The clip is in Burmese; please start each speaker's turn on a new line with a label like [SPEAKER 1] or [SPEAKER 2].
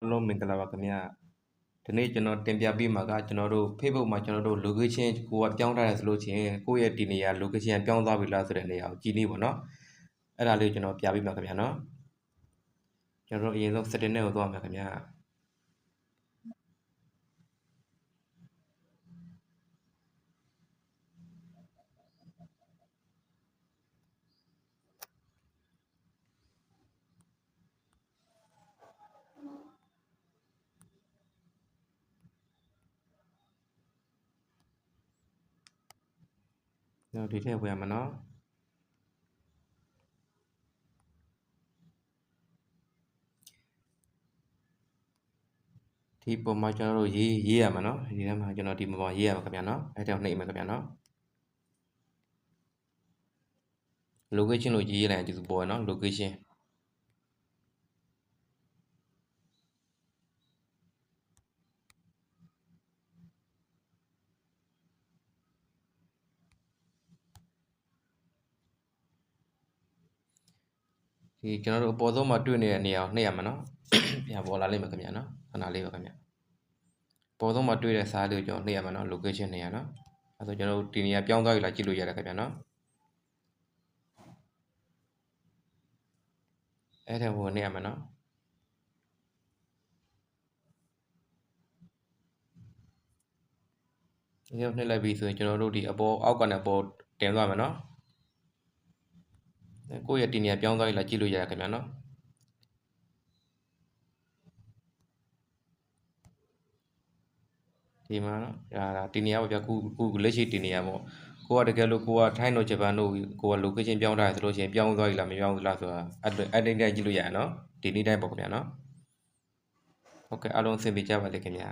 [SPEAKER 1] လုံးမင်္ဂလာပါခင်ဗျာဒီနေ့ကျွန်တော်တင်ပြပေးမှာကကျွန်တော်တို့ Facebook မှာကျွန်တော်တို့ location ကိုကပြောင်းထားတယ်ဆိုလို့ရှိရင်ကိုယ့်ရဲ့ဒီနေရာ location ပြောင်းသွားပြီလားဆိုတဲ့နေရာကိုကြည့်နေပါတော့အဲ့ဒါလေးကျွန်တော်ပြပေးမှာခင်ဗျာနော်ကျွန်တော်တို့အရင်ဆုံး setting နဲ့ကိုသွားမှာခင်ဗျာကျွန်တော်ဒီထည့်ဝင်ရမှာနော်ဒီပုံမှာကျွန်တော်တို့ရေးရမှာနော်ဒီထဲမှာကျွန်တော်ဒီပုံမှာရေးရမှာခင်ဗျာနော်အဲ့ဒါကိုနှိပ်မှာခင်ဗျာနော် location လို့ရေးလိုက်ဒီလိုပေါ်နော် location ဒီကျွန်တော်တို့အပေါ်ဆုံးမှာတွေ့နေတဲ့နေရာကိုနှိပ်ရမှာနော်ပြန်ပေါ်လာလိမ့်မယ်ခင်ဗျာနော်ခဏလေးပါခင်ဗျာပေါ်ဆုံးမှာတွေ့တဲ့စာလေးကိုကျွန်တော်နှိပ်ရမှာနော် location နေရာနော်အဲဆိုကျွန်တော်တို့ဒီနေရာပြောင်းသွားပြီလားကြည့်လို့ရတယ်ခင်ဗျာနော်အဲ့ဒါကိုနှိပ်ရမှာနော်ဒီကိုနှိပ်လိုက်ပြီဆိုရင်ကျွန်တော်တို့ဒီအပေါ်အောက်ကနေပေါ်တင်သွားမယ်နော်ကိုယ့်ရဲ့ဒီနေရာပြောင်းသွားပြီလားကြည့်လို့ရတယ်ခင်ဗျာနော်ဒီမှာနော်ဒါဒီနေရာပေါ့ဗျာခုလက်ရှိဒီနေရာပေါ့ကိုကတကယ်လို့ကိုကထိုင်းတို့ဂျပန်တို့ကိုက location ပြောင်းထားတယ်ဆိုလို့ရှိရင်ပြောင်းသွားပြီလားမပြောင်းဘူးလားဆိုတာအဲ့တိုင်းကြည့်လို့ရတယ်နော်ဒီနေ့တိုင်းပေါ့ခင်ဗျာနော်ဟုတ်ကဲ့အားလုံးအဆင်ပြေကြပါစေခင်ဗျာ